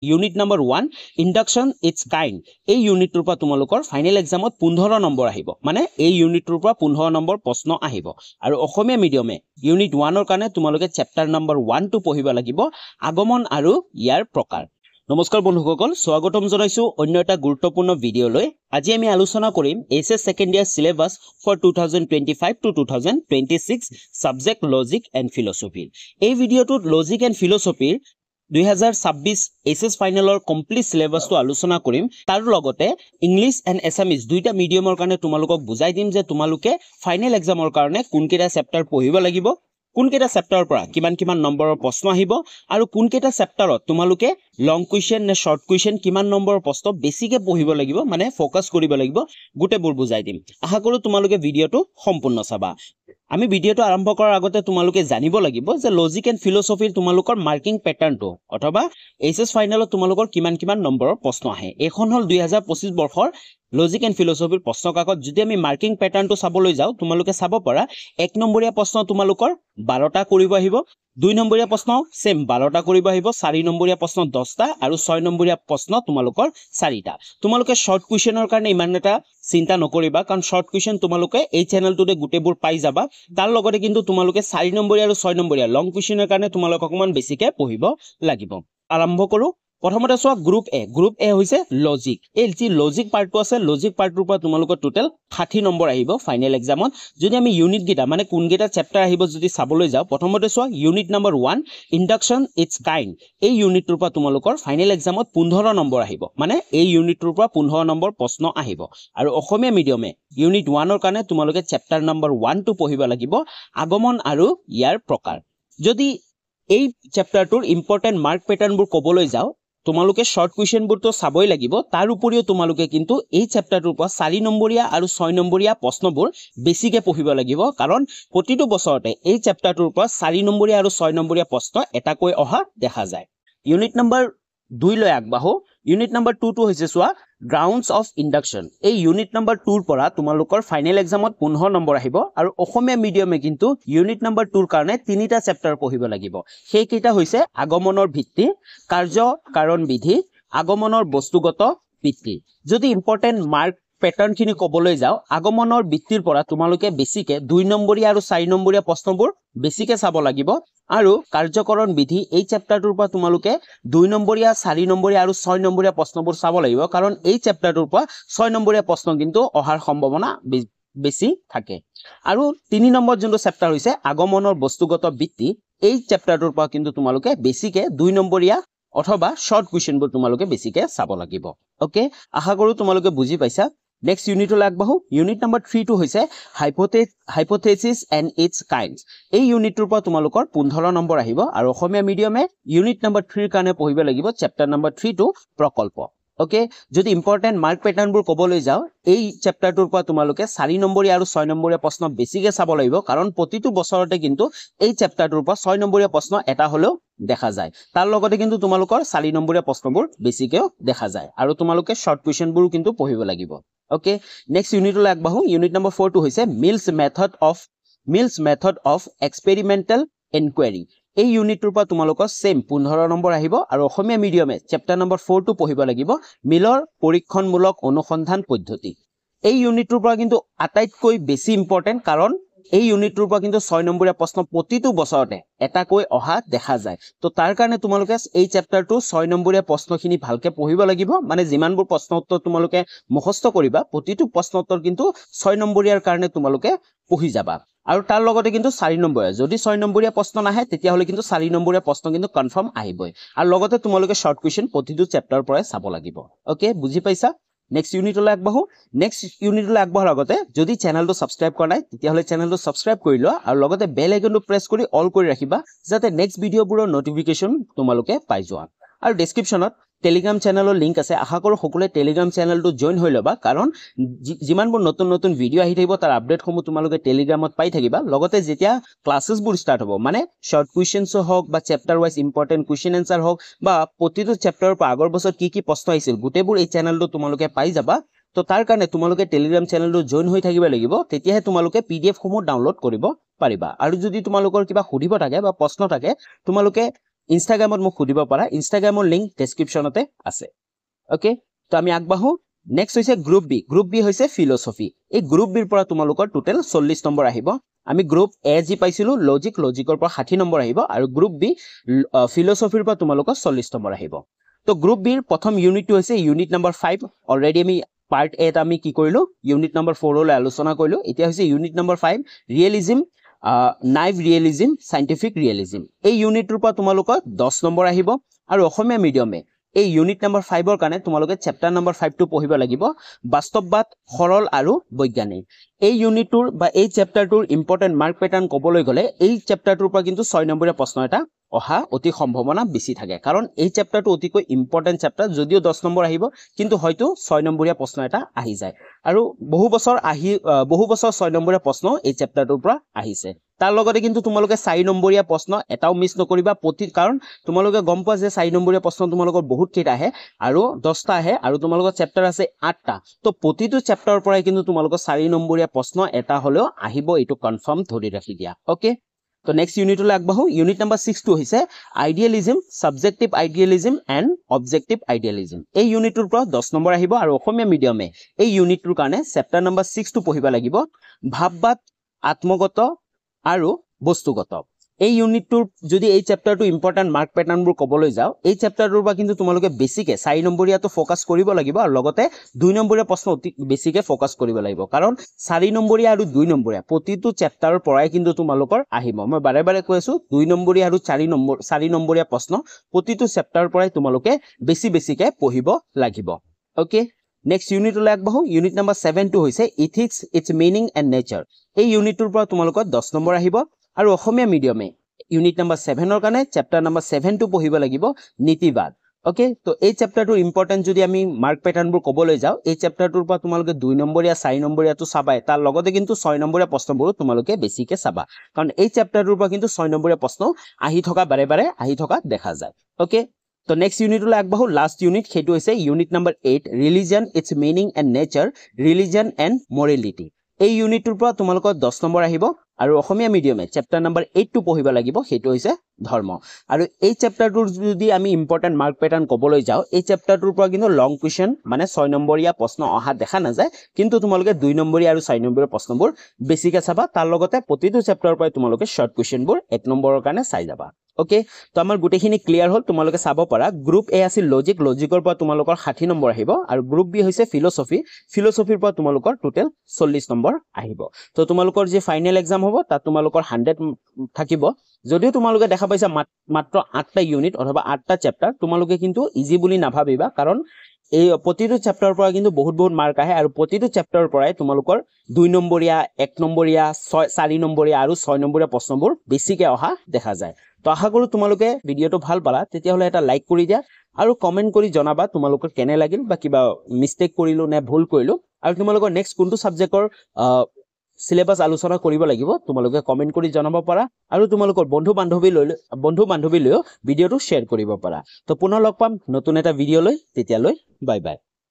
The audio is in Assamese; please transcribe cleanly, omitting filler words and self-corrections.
unit number 1 induction it's kind এই ইউনিটৰ পৰা তোমালোকৰ ফাইনেল এক্সামত 15 নম্বৰ আহিব মানে এই ইউনিটৰ পৰা 15 নম্বৰ প্ৰশ্ন আহিব আৰু অসমীয়া মিডিয়ামে ইউনিট 1 ৰ কাৰণে তোমালোকে চেপ্টাৰ নাম্বাৰ 1 টো পঢ়িব লাগিব আগমন আৰু ইয়াৰ প্ৰকাৰ নমস্কাৰ বন্ধুসকল স্বাগতম জনাইছো অন্য এটা গুৰুত্বপূৰ্ণ ভিডিঅলৈ আজি আমি আলোচনা কৰিম HS second year syllabus for 2025 to 2026 subject logic and philosophy এই ভিডিঅটোত লজিক এণ্ড ফিলসফিৰ 2026 এছএছ ফাইনেলৰ কমপ্লিট সিলেবাসটো আলোচনা কৰিম তাৰ লগতে ইংলিশ এণ্ড এছামিজ দুইটা মিডিয়ামৰ কাৰণে তোমালোকক বুজাই দিম যে তোমালোকে ফাইনেল এক্সামৰ কাৰণে কোনকেইটা চেপ্টাৰ পঢ়িব লাগিব কোনকেইটা চেপ্টাৰৰ পৰা কিমান নম্বৰৰ প্ৰশ্ন আহিব আৰু কোনকেইটা চেপ্টাৰত তোমালোকে লং কুৱেশ্চন নে শৰ্ট কুৱেশ্চন কিমান নম্বৰৰ প্ৰশ্ন বেছিকে পঢ়িব লাগিব মানে ফোকাস কৰিব লাগিব গুটেবোৰ বুজাই দিম আশা কৰো তোমালোকে ভিডিঅটো সম্পূৰ্ণ চাবা আমি ভিডিঅটো আৰম্ভ কৰাৰ আগতে তোমালোকে জানিব লাগিব যে লজিক এণ্ড ফিলসফিৰ তোমালোকৰ মাৰ্কিং প্যাটাৰ্নটো অথবা এছএছ ফাইনেলত তোমালোকৰ কিমান নম্বৰৰ প্ৰশ্ন আহে এখন হল 2025 বৰ্ষৰ লজিক এণ্ড ফিলসফিৰ প্ৰশ্ন কাকত যদি আমি মাৰ্কিং প্যাটাৰ্নটো চাবলৈ যাও তোমালোকে চাব পাৰা 1 নম্বৰীয়া প্ৰশ্ন তোমালোকৰ 12টা কৰিব আহিব 2 নম্বৰীয়া প্ৰশ্ন সেম 12টা কৰিব আহিব 4 নম্বৰীয়া প্ৰশ্ন 10টা আৰু 6 নম্বৰীয়া প্ৰশ্ন তোমালোকৰ 4টা তোমালোকে শৰ্ট কুৱেশ্চনৰ কাৰণে ইমান এটা চিন্তা নকৰিবা কাৰণ শৰ্ট কুৱেশ্চন তোমালোকে এই চেনেলটোতে গুটেবোৰ পাই যাবা তাৰ লগতে কিন্তু তোমালোকে 4 নম্বৰীয়া আৰু 6 নম্বৰীয়া লং কুৱেশ্চনৰ কাৰণে তোমালোকক অকমান বেছিকে পঢ়িব লাগিব আৰম্ভ কৰো প্ৰথমতে সোৱা গ্ৰুপ এ হৈছে লজিক এই যি লজিক পাৰ্টটো আছে লজিক পাৰ্টৰ পৰা তোমালোকৰ টোটাল 60 নম্বৰ আহিব ফাইনেল এক্সামত যদি আমি ইউনিট গিটা মানে কোনকেইটা চেপ্টাৰ আহিব যদি চাবলৈ যাও প্ৰথমতে সোৱা unit number 1 induction it's kind এই ইউনিটৰ পৰা তোমালোকৰ ফাইনেল এক্সামত 15 নম্বৰ আহিব মানে এই ইউনিটৰ পৰা 15 নম্বৰ প্ৰশ্ন আহিব আৰু অসমীয়া মিডিয়ামে ইউনিট 1 ৰ কাৰণে তোমালোকে চেপ্টাৰ নাম্বাৰ 1 টো পঢ়িব লাগিব আগমন আৰু ইয়াৰ প্ৰকাৰ যদি এই চেপ্টাৰটোৰ ইম্পৰ্টেন্ট মাৰ্ক প্যাটাৰ্নবোৰ কবলৈ যাও তোমালোকে শৰ্ট কুৱেশ্চনবোৰ তো চাবই লাগিব তাৰ উপৰিও তোমালোকে কিন্তু এই চেপ্টাৰটোৰ পৰা 4 নম্বৰীয়া আৰু 6 নম্বৰীয়া প্ৰশ্নবোৰ বেছিকে পঢ়িব লাগিব কাৰণ প্ৰতিটো বছৰতে এই চেপ্টাৰটোৰ পৰা 4 নম্বৰীয়া আৰু 6 নম্বৰীয়া প্ৰশ্ন এটাকৈ অহা দেখা যায় ইউনিট নাম্বাৰ 2 লৈ আগবাঢ়ো ইউনিট নাম্বাৰ 2 টো হৈছে সোৱা গ্ৰাউণ্ডছ অফ ইন্ডাকশন এই ইউনিট নাম্বাৰ 2 ৰ পৰা তোমালোকৰ ফাইনেল এক্সামত 15 নম্বৰ আহিব আৰু অসমীয়া মিডিয়ামে কিন্তু ইউনিট নাম্বাৰ 2 ৰ কাৰণে তিনিটা চেপ্টাৰ পঢ়িব লাগিব সেই কেইটা হৈছে আগমনৰ ভিত্তি কাৰ্য কাৰণ বিধি আগমনৰ বস্তুগত ভিত্তি যদি ইম্পৰ্টেন্ট মাৰ্ক প্যাটাৰ্ন খিনি কবলৈ যাও আগমনৰ ভিত্তিৰ পৰা তোমালোকে বেছিকে 2 নম্বৰীয়া আৰু 4 নম্বৰীয়া প্ৰশ্নবোৰ বেছিকে চাব লাগিব আৰু কাৰ্যকৰণ বিধি এই চেপ্টাৰটোৰ পৰা তোমালোকে 2 নম্বৰীয়া 4 নম্বৰীয়া আৰু 6 নম্বৰীয়া প্ৰশ্নবোৰ চাব লাগিব কাৰণ এই চেপ্টাৰটোৰ পৰা 6 নম্বৰীয়া প্ৰশ্ন কিন্তু অহাৰ সম্ভাৱনা বেছি থাকে আৰু 3 নম্বৰ যোনটো চেপ্টাৰ হৈছে আগমনৰ বস্তুগত ভিত্তি এই চেপ্টাৰটোৰ পৰা কিন্তু তোমালোকে বেছিকে 2 নম্বৰীয়া অথবা শৰ্ট কুৱেশ্চনবোৰ তোমালোকে বেছিকে চাব লাগিব ওকে আশা কৰো তোমালোকে বুজি পাইছা নেক্সট ইউনিটলৈ আগবাঢ়ো ইউনিট নাম্বাৰ 3 টো হৈছে হাইপোথেসিস এণ্ড ইটস কাইন্ডস এই ইউনিটৰ পৰা তোমালোকৰ 15 নম্বৰ আহিব আৰু অসমীয়া মিডিয়ামে ইউনিট নাম্বাৰ 3 ৰ কাৰণে পঢ়িব লাগিব চেপ্টাৰ নাম্বাৰ 3 টো প্ৰকল্প ওকে যদি ইম্পৰ্টেন্ট মাৰ্ক প্যাটাৰ্নবোৰ কবলৈ যাও এই চেপ্টাৰটোৰ পৰা তোমালোকে 4 নম্বৰীয়া আৰু 6 নম্বৰীয়া প্ৰশ্ন বেছিকে চাব লাগিব কাৰণ প্ৰতিটো বছৰতে কিন্তু এই চেপ্টাৰটোৰ পৰা 6 নম্বৰীয়া প্ৰশ্ন এটা হলেও দেখা যায় তাৰ লগতে কিন্তু তোমালোকৰ 4 নম্বৰীয়া প্ৰশ্নবোৰ বেছিকেও দেখা যায় আৰু তোমালোকে শৰ্ট কুৱেশ্চনবোৰ কিন্তু পঢ়িব লাগিব ওকে নেক্সট ইউনিটলৈ আগবাঢ়ো ইউনিট নাম্বাৰ 4 টো হৈছে মিলছ মেথড অফ এক্সপেৰিমেন্টাল ইনকুৱাৰী এই ইউনিটৰ পৰা তোমালোকৰ সেম 15 নম্বৰ আহিব আৰু অসমীয়া মিডিয়ামে চেপ্টাৰ নম্বৰ 4 টো পঢ়িব লাগিব মিলৰ পৰীক্ষণমূলক অনুসন্ধান পদ্ধতি এই ইউনিটৰ পৰা কিন্তু আটাইতকৈ বেছি ইম্পৰ্টেন্ট কাৰণ এই ইউনিটৰ পৰা কিন্তু 6 নম্বৰীয়া প্ৰশ্ন প্ৰতিটো বছৰতে এটাকৈ অহা দেখা যায় তো তাৰ কাৰণে তোমালোকে এই চেপ্টাৰটো 6 নম্বৰীয়া প্ৰশ্নখিনি ভালকে পঢ়িব লাগিব মানে যিমানবোৰ প্ৰশ্ন উত্তৰ তোমালোকে মুখস্থ কৰিবা প্ৰতিটো প্ৰশ্ন উত্তৰ কিন্তু 6 নম্বৰীয়াৰ কাৰণে তোমালোকে পঢ়ি যাবা আৰু তাৰ লগতে কিন্তু 4 নম্বৰীয়া যদি 6 নম্বৰীয়া প্ৰশ্ন নাহে তেতিয়া হলে কিন্তু 4 নম্বৰীয়া প্ৰশ্ন কিন্তু কনফাৰ্ম আহিবই আৰু লগতে তোমালোকে শৰ্ট কুৱেশ্চন প্ৰতিটো চেপ্টাৰৰ পৰা চাব লাগিব ওকে বুজি পাইছা নেক্সট ইউনিটলৈ আগবাঢ়ো নেক্সট ইউনিটলৈ আগবঢ়াৰ আগতে যদি চেনেলটো সাবস্ক্ৰাইব কৰা নাই তেতিয়া হলে চেনেলটো সাবস্ক্ৰাইব কৰি লোৱা আৰু লগতে বেল আইকনটো প্ৰেছ কৰি অল কৰি ৰাখিবা যাতে নেক্সট ভিডিঅ'বোৰৰ নটিফিকেশন তোমালোকে পাই যোৱা আৰু ডেসক্ৰিপচনত টেলিগ্ৰাম চেনেলৰ লিংক আছে আশা কৰো সকলোৱে টেলিগ্ৰাম চেনেলটো জয়েন হৈ লবা কাৰণ যিমানবোৰ নতুন ভিডিঅ আহি থাকিব তাৰ আপডেটসমূহ তোমালোকে টেলিগ্ৰামত পাই থাকিবা লগতে যেতিয়া ক্লাसेसবোৰ ষ্টাৰ্ট হ'ব মানে শৰ্ট কুৱেশ্চনছ হওক বা chapter wise important question answer হওক বা প্ৰতিটো চেপ্টাৰৰ পৰা আগৰ বছৰ কি প্ৰশ্ন আহিছিল গুটেবোৰ এই চেনেলটো তোমালোকে পাই যাবা তো তাৰ কাৰণে তোমালোকে টেলিগ্ৰাম চেনেলটো জয়েন হৈ থাকিব লাগিব তেতিয়াহে তোমালোকে পিডিএফ সমূহ ডাউনলোড কৰিব পাৰিবা আৰু যদি তোমালোকৰ কিবা সুধিব থাকে বা প্ৰশ্ন থাকে তোমালোকে ইনষ্টাগ্ৰামত মোক সুধিব পাৰা ইনষ্টাগ্ৰামৰ লিংক ডেছক্ৰিপশ্যনতে আছে ওকে তো আমি আগবাঢ়ো নেক্সট হৈছে গ্ৰুপ বি হৈছে ফিলচফি এই গ্ৰুপ বিৰ পৰা তোমালোকৰ টোটেল 40 নম্বৰ আহিব আমি গ্ৰুপ এ জি পাইছিলো লজিকৰ পৰা 60 নম্বৰ আহিব আৰু গ্ৰুপ বি ফিলচফিৰ পৰা তোমালোকৰ 40 নম্বৰ আহিব তো গ্ৰুপ বিৰ প্ৰথম ইউনিটটো হৈছে ইউনিট নম্বৰ 5 অলৰেডি আমি পাৰ্ট এ আমি কি কৰিলো ইউনিট নম্বৰ 4 লৈ আলোচনা কৰিলো এতিয়া হৈছে unit number 5 realism naive realism scientific realism এই ইউনিটৰ পৰা তোমালোকৰ 10 নম্বৰ আহিব আৰু অসমীয়া মিডিয়ামে এই ইউনিট নম্বৰ 5 ৰ কাৰণে তোমালোকে চেপ্টাৰ নম্বৰ 5 টো পঢ়িব লাগিব বাস্তৱবাদ সৰল আৰু বৈজ্ঞানিক এই ইউনিটৰ বা এই চেপ্টাৰটোৰ ইম্পৰ্টেন্ট মাৰ্ক প্যাটাৰ্ন কবলৈ গলে এই চেপ্টাৰটোৰ পৰা কিন্তু 6 নম্বৰীয়া প্ৰশ্ন এটা অহা অতি সম্ভাৱনা বেছি থাকে কাৰণ এই চেপ্টাৰটো অতিকৈ ইম্পৰ্টেন্ট চেপ্টাৰ যদিও 10 নম্বৰ আহিব কিন্তু হয়তো 6 নম্বৰীয়া প্ৰশ্ন এটা আহি যায় আৰু বহু বছৰ 6 নম্বৰীয়া প্ৰশ্ন এই চেপ্টাৰটোৰ পৰা আহিছে তাৰ লগতে কিন্তু তোমালোকে 4 নম্বৰীয়া প্ৰশ্ন এটাও মিছ নকৰিবা প্ৰতি কাৰণ তোমালোকে গম পোৱা যে 4 নম্বৰীয়া প্ৰশ্ন তোমালোকৰ বহুত কেইটা আহে আৰু 10টা আহে আৰু তোমালোকৰ চেপ্টাৰ আছে 8টা তো প্ৰতিটো চেপ্টাৰৰ পৰাই কিন্তু তোমালোকৰ 4 নম্বৰীয়া প্ৰশ্ন এটা হলেও আহিব এটো কনফাৰ্ম ধৰি ৰাখি দিয়া ওকে তো নেক্সট ইউনিটলৈ আগবাঢ়ো ইউনিট নম্বৰ 6 টো হৈছে idealism subjective idealism and objective idealism এই ইউনিটৰ পৰা 10 নম্বৰ আহিব আৰু অসমীয়া মিডিয়ামে এই ইউনিটৰ কাৰণে চেপ্টাৰ নম্বৰ 6 টো পঢ়িব লাগিব ভাববাদ আত্মগত আৰু বস্তুগত এই ইউনিটটোৰ যদি এই চেপ্টাৰটো ইম্পৰ্টেন্ট মাৰ্ক প্যাটাৰ্নবোৰ কবলৈ যাও এই চেপ্টাৰটোৰ পৰা কিন্তু তোমালোকে বেছিকে 4 নম্বৰীয়াটো ফোকাস কৰিব লাগিব আৰু লগতে 2 নম্বৰীয়া প্ৰশ্ন অতি বেছিকে ফোকাস কৰিব লাগিব কাৰণ 4 নম্বৰীয়া আৰু 2 নম্বৰীয়া প্ৰতিটো চেপ্টাৰৰ পৰাই কিন্তু তোমালোকৰ আহিব মই বাৰে বাৰে কৈ আছো 2 নম্বৰীয়া আৰু 4 নম্বৰীয়া প্ৰশ্ন প্ৰতিটো চেপ্টাৰৰ পৰাই তোমালোকে বেছিকে পঢ়িব লাগিব ওকে নেক্সট ইউনিটলৈ আগবাঢ়ো ইউনিট নম্বৰ 7 টো হৈছে ethics its meaning and nature এই ইউনিটৰ পৰা তোমালোকৰ 10 নম্বৰ আহিব আৰু অসমীয়া মিডিয়ামে ইউনিট নম্বৰ 7 ৰ কাৰণে চেপ্টাৰ নম্বৰ 7 টো পঢ়িব লাগিব নীতিবাদ ওকে তো এই চেপ্টাৰটোৰ ইম্পৰ্টেন্ট যদি আমি মাৰ্ক প্যাটাৰ্নবোৰ কবলৈ যাও এই চেপ্টাৰটোৰ পৰা তোমালোকে 2 নম্বৰীয়া 4 নম্বৰীয়াটো চাবাই তাৰ লগতে কিন্তু 6 নম্বৰীয়া প্ৰশ্নবোৰ তোমালোকে বেছিকে চাবা কাৰণ এই চেপ্টাৰটোৰ পৰা কিন্তু 6 নম্বৰীয়া প্ৰশ্ন আহি থকা বাৰে আহি থকা দেখা যায় ওকে তো নেক্সট ইউনিটলৈ আগবাঢ়ো লাষ্ট ইউনিট সেইটো হৈছে unit number 8 religion its meaning and nature religion and morality এই ইউনিটৰ পৰা তোমালোকৰ 10 নম্বৰ আহিব আৰু অসমীয়া মিডিয়ামে চেপ্টাৰ নম্বৰ 8 টো পঢ়িব লাগিব সেইটো হৈছে ধৰ্ম আৰু এই চেপ্টাৰটোৰ যদি আমি ইম্পৰ্টেন্ট মাৰ্ক প্যাটাৰ্ন কবলৈ যাও এই চেপ্টাৰটোৰ পৰা কিন্তু লং কোৱেশ্চন মানে 6 নম্বৰীয়া প্ৰশ্ন অহা দেখা নাযায় কিন্তু তোমালোকে 2 নম্বৰীয়া আৰু 4 নম্বৰীয়া প্ৰশ্নবোৰ বেছিকে চাবা তাৰ লগতে প্ৰতিটো চেপ্টাৰৰ পৰা তোমালোকে শৰ্ট কোৱেশ্চনবোৰ 1 নম্বৰৰ কাৰণে চাই যাবা ওকে তো আমাৰ গুটেখিনি ক্লিয়াৰ হল তোমালোকে চাব পাৰা গ্ৰুপ এ আছিল লজিকৰ পৰা তোমালোকৰ 60 নম্বৰ আহিব আৰু গ্ৰুপ বি হৈছে ফিলচফিৰ পৰা তোমালোকৰ টোটেল 40 নম্বৰ আহিব তো তোমালোকৰ যে ফাইনেল এক্সাম হ'ব তাত তোমালোকৰ 100 থাকিব যদিও তোমালোকে দেখা পাইছা মাত্ৰ 8টা ইউনিট অথবা 8টা চেপ্টাৰ তোমালোকে কিন্তু ইজি বুলি নাভাবিবা কাৰণ এই প্ৰতিটো চেপ্টাৰৰ পৰা কিন্তু বহুত মাৰ্ক আহে আৰু প্ৰতিটো চেপ্টাৰৰ পৰাই তোমালোকৰ 2 নম্বৰীয়া 1 নম্বৰীয়া 4 নম্বৰীয়া আৰু 6 নম্বৰীয়া প্ৰশ্নবোৰ বেছিকে অহা দেখা যায় তো আশা কৰো তোমালোকে ভিডিওটো ভাল পালা তেতিয়া হলে এটা লাইক কৰি দিয়া আৰু কমেন্ট কৰি জনাবা তোমালোকৰ কেনে লাগিল বা কিবা মিস্টেক কৰিলো নে ভুল কৰিলো আৰু তোমালোকৰ নেক্সট কোনটো সাবজেক্টৰ সিলেবাস আলোচনা কৰিব লাগিব তোমালোকে কমেন্ট কৰি জনাব পাৰা আৰু তোমালোকৰ বন্ধু বান্ধৱী লৈ ভিডিওটো শেয়াৰ কৰিব পাৰা তো পুনৰ লগ পাম নতুন এটা ভিডিও লৈ তেতিয়ালৈ বাই বাই